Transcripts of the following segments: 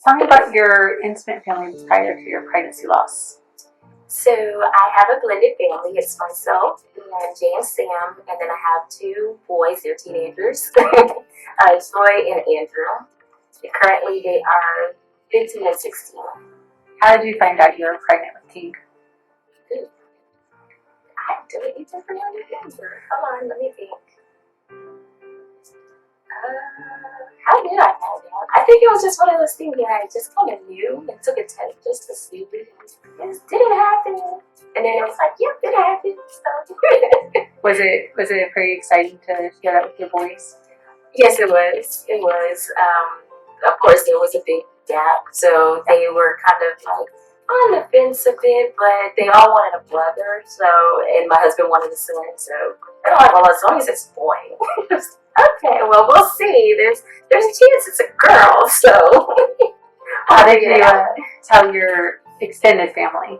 Tell me about your intimate family prior to your pregnancy loss. So I have a blended family. It's myself and Jay and Sam, and then I have two boys. They're teenagers, Troy and Andrew. Currently, they are 15 and 16. How did you find out you were pregnant with King? I don't even remember. Hold on, let me think. How did I find out? I think it was just one of those things that I just kind of knew and took a test just to see if did it happen? And then it was like, yep, it happened. So. Was it pretty exciting to share that with your boys? Yes, it was. It was. Of course, there was a big gap, so they were kind of like on the fence a bit, but they all wanted a brother. So, and my husband wanted a son. So they're like, well, as long as it's a boy. Okay, well, we'll see. There's a chance it's a girl. So how did you tell your extended family?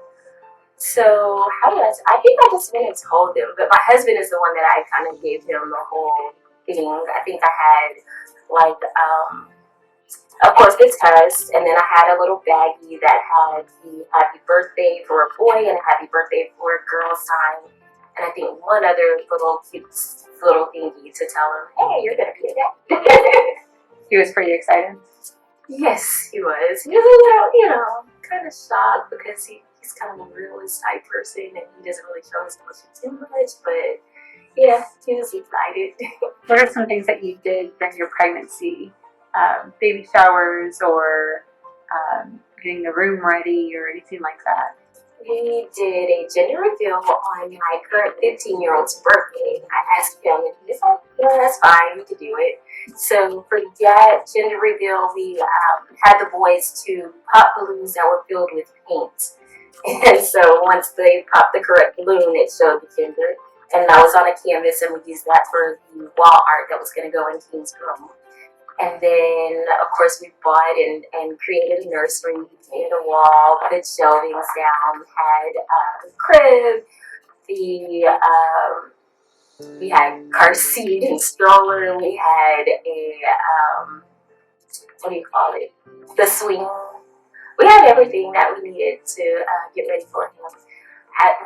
So how did I think I just went and told them, but my husband is the one that I kind of gave him the whole thing. I think I had like of course the test, and then I had a little baggie that had the happy birthday for a boy and a happy birthday for a girl sign, and I think one other little cute little thingy to tell him, hey, you're gonna be a dad. He was pretty excited. Yes, he was. He was a little, kind of shocked because he's kind of a realist type person and he doesn't really show his emotions too much, but yeah, he was excited. What are some things that you did during your pregnancy? Baby showers or getting the room ready or anything like that? We did a gender reveal on my current 15-year-old's birthday. I asked him and he was like, yeah, that's fine, we could do it. So for that gender reveal, we had the boys to pop balloons that were filled with paint. And so once they popped the correct balloon, it showed the gender. And that was on a canvas, and we used that for the wall art that was going to go in King's room. And then, of course, we bought and created a nursery, painted a wall, put shelvings down, had a crib, we had car seat and stroller, we had a, what do you call it, the swing. We had everything that we needed to get ready for him.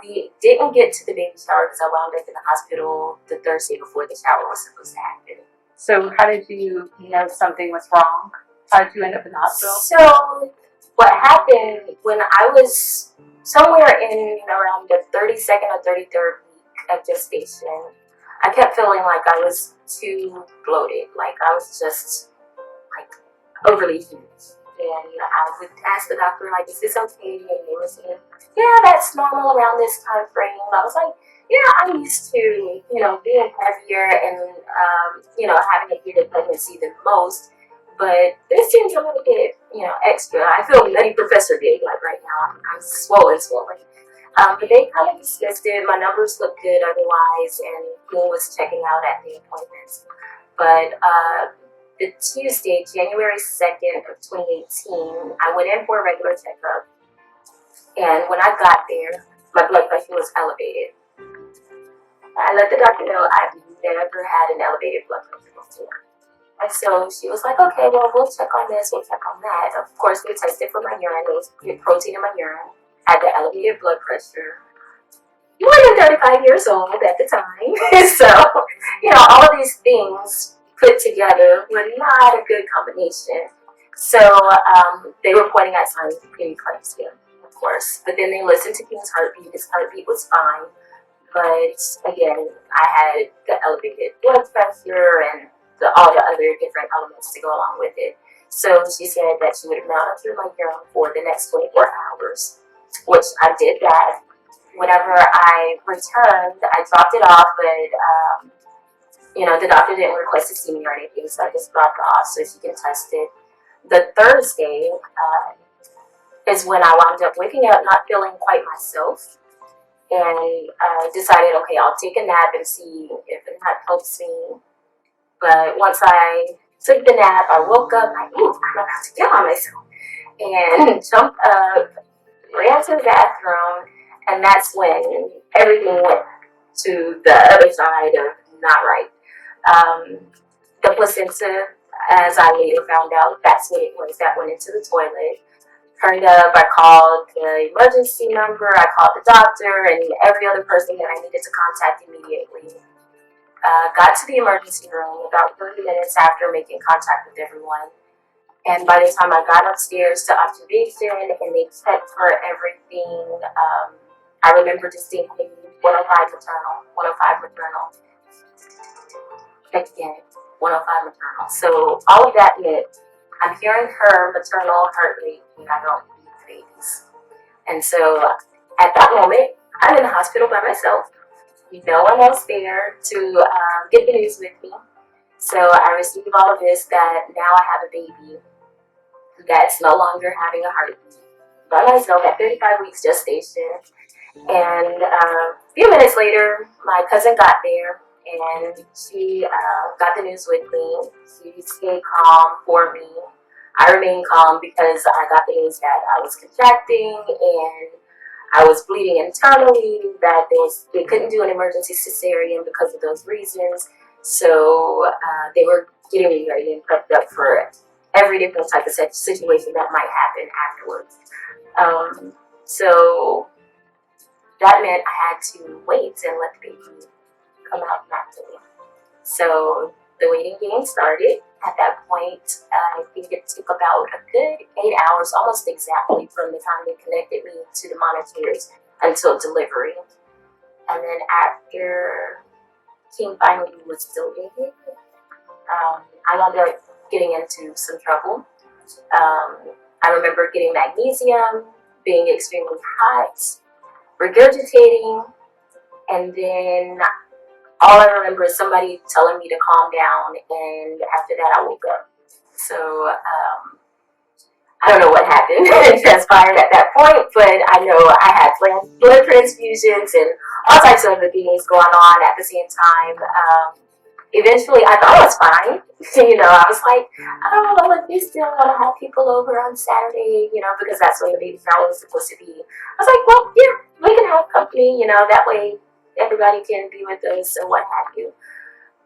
We didn't get to the baby shower because I wound up in the hospital the Thursday before the shower was supposed to happen. So how did you know something was wrong? How did you end up in the hospital? So what happened when I was somewhere in around the 32nd or 33rd week of gestation, I kept feeling like I was too bloated, like I was just like overly huge. And I would ask the doctor, like, is this okay? And they were saying, yeah, that's normal around this time frame. I was like, yeah, I'm used to, being heavier and, having a heated pregnancy the most. But this seems a little bit, extra. I feel Nutty Professor big, like right now. I'm swollen. But they kind of dismissed it. My numbers looked good otherwise, and he was checking out at the appointments. But the Tuesday, January 2nd of 2018, I went in for a regular checkup. And when I got there, my blood pressure was elevated. I let the doctor know I've never had an elevated blood pressure before. And so she was like, okay, well, we'll check on this, we'll check on that. Of course, we tested for my urine. There was protein in my urine. Had the elevated blood pressure. More than 35 years old at the time. So, all of these things put together were not a good combination. So they were pointing at signs of preeclampsia, of course. But then they listened to King's heartbeat. His heartbeat was fine. But again, I had the elevated blood pressure and all the other different elements to go along with it. So she said that she would monitor my urine for the next 24 hours, which I did that. Whenever I returned, I dropped it off, but the doctor didn't request to see me or anything, so I just dropped it off so she can test it. The Thursday is when I wound up waking up not feeling quite myself, and decided, okay, I'll take a nap and see if the nap helps me. But once I took the nap, I woke up, I'm about to kill myself, and jumped up, ran to the bathroom, and that's when everything went to the other side of not right. The placenta as I later found out, that's what it was that went into the toilet. Turned up, I called the emergency number, I called the doctor, and every other person that I needed to contact immediately. Got to the emergency room about 30 minutes after making contact with everyone. And by the time I got upstairs to observation and they checked for everything, I remember distinctly 105 maternal, 105 maternal. Check again, 105 maternal. So all of that meant I'm hearing her maternal heart rate when I don't need the babies. And so at that moment, I'm in the hospital by myself. No one else there to get the news with me. So I received all of this that now I have a baby that's no longer having a heartbeat by myself at 35 weeks gestation. And a few minutes later, my cousin got there and she got the news with me. She stayed calm for me. I remained calm because I got the news that I was contracting and I was bleeding internally, that they couldn't do an emergency cesarean because of those reasons. So they were getting me ready and prepped up for every different type of situation that might happen afterwards. So that meant I had to wait and let the baby come out naturally. So the waiting game started. At that point, I think it took about a good 8 hours, almost exactly, from the time they connected me to the monitors until delivery. And then after King finally was still in it, I wound up getting into some trouble. I remember getting magnesium, being extremely hot, regurgitating, and then all I remember is somebody telling me to calm down, and after that I woke up. So I don't know what happened. It transpired at that point, but I know I had blood transfusions and all types of other things going on at the same time. Eventually, I thought I was fine. I was like, oh, well, if you still want to have people over on Saturday, because that's when the baby shower was supposed to be. I was like, well, yeah, we can have company, that way everybody can be with us and what have you.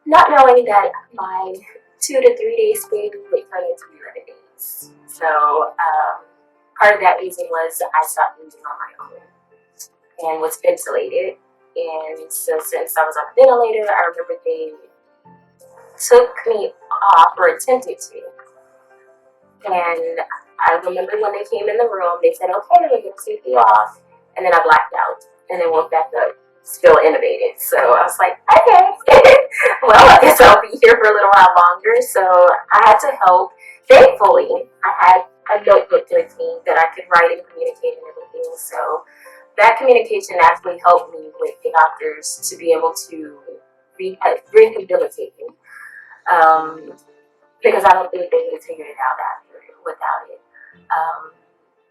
Not knowing that my 2 to 3 days baby would turn into 11 days. So part of that reason was I stopped breathing on my own and was ventilated. And so since I was on a ventilator, I remember they took me off or attempted to. And I remember when they came in the room, they said, okay, we're going to take you off. And then I blacked out and then woke back up, still intubated. So I was like, okay, well, I guess I'll be here for a little while longer. So I had to help. Thankfully, I had a notebook with me that I could write and communicate and everything. So that communication actually helped me with the doctors to be able to rehabilitate me. Because I don't think they would have figured it out after without it.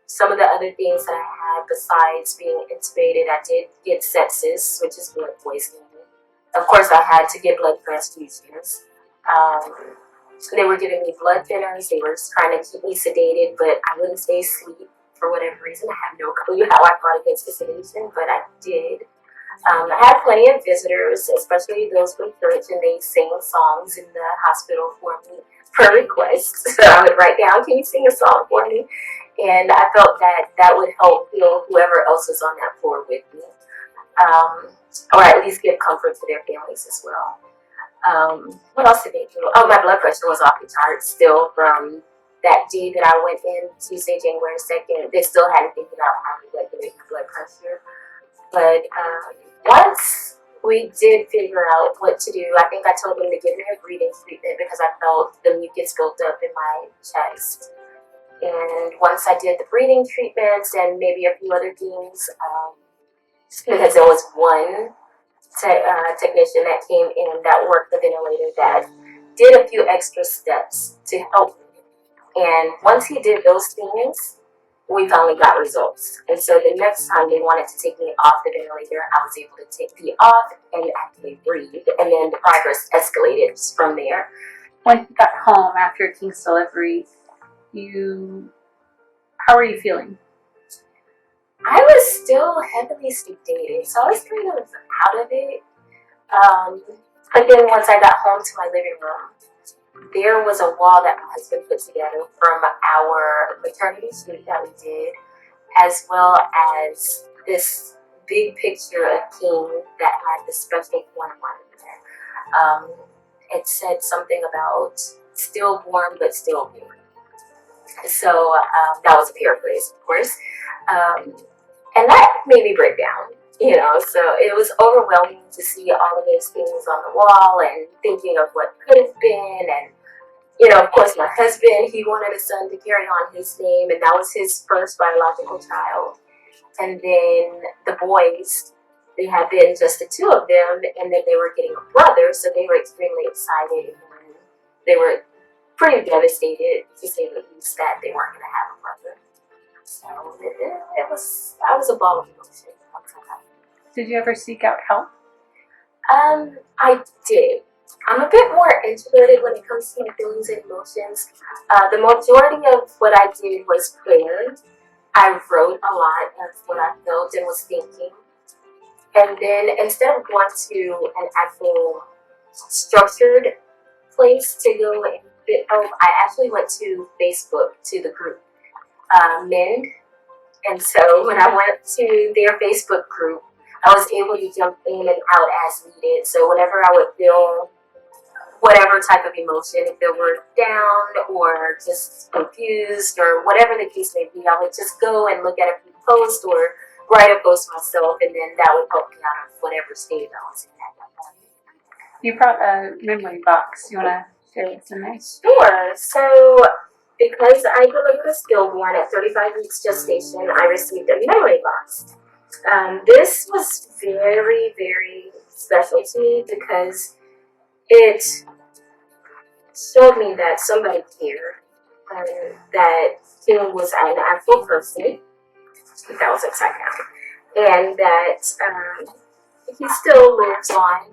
Some of the other things that I had besides being intubated, I did get sepsis, which is blood poisoning. Of course, I had to get blood transfusions. They were giving me blood thinners. They were trying to keep me sedated, but I wouldn't stay asleep for whatever reason. I have no clue how I fought against the sedation, but I did. I had plenty of visitors, especially those from church, and they sang songs in the hospital for me per request. So I would write down, can you sing a song for me? And I felt that would help whoever else was on that floor with me. Or at least give comfort to their families as well. What else did they do? Oh, my blood pressure was off the charts still from that day that I went in, Tuesday, January 2nd. They still hadn't figured out how to regulate my blood pressure. But once we did figure out what to do, I think I told them to give me a breathing treatment because I felt the mucus built up in my chest. And once I did the breathing treatments and maybe a few other things, because there was one technician that came in that worked the ventilator that did a few extra steps to help me. And once he did those things, we finally got results. And so the next time they wanted to take me off the ventilator, I was able to be off and actually breathe. And then the progress escalated from there. When you got home after King's delivery, how were you feeling? I was still heavily sedated, so I was kind of out of it. But then once I got home to my living room, there was a wall that my husband put together from our maternity suite that we did, as well as this big picture of King that had the special point on it. It said something about stillborn but still born. So that was a paraphrase, of course. And that made me break down, so it was overwhelming to see all of those things on the wall and thinking of what could have been. And, of course, my husband, he wanted a son to carry on his name, and that was his first biological child. And then the boys, they had been just the two of them, and then they were getting a brother, so they were extremely excited, and they were pretty devastated, to say the least, that they weren't going to have a brother. So I was a ball of emotions. Did you ever seek out help? I did. I'm a bit more introverted when it comes to my feelings and emotions. The majority of what I did was prayer. I wrote a lot of what I felt and was thinking. And then instead of going to an actual structured place to go and get help, I actually went to Facebook, to the group, Mend. And so when I went to their Facebook group, I was able to jump in and out as needed. So whenever I would feel whatever type of emotion, if they were down or just confused or whatever the case may be, I would just go and look at a few posts or write a post myself, and then that would help me out of whatever state I was in at that moment. You brought a memory box. You want to share what's in there? Sure. So because I delivered a stillborn at 35 weeks gestation, I received a memory box. This was very, very special to me because it showed me that somebody cared, that King was an actual person, that was upside down, and that he still lives on,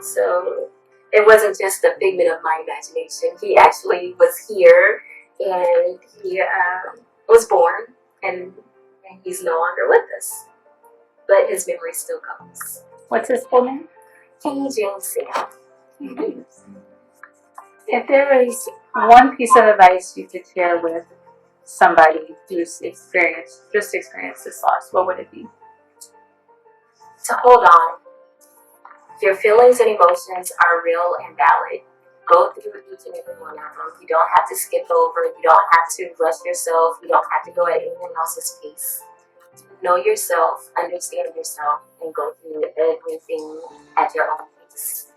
so it wasn't just a figment of my imagination. He actually was here, and he was born, and he's no longer with us, but his memory still goes. What's his full name? King James. If there was one piece of advice you could share with somebody who's experienced this loss, what would it be? To hold on. Your feelings and emotions are real and valid. Go through each and every one of them. You don't have to skip over. You don't have to rush yourself. You don't have to go at anyone else's pace. Know yourself, understand yourself, and go through everything at your own pace.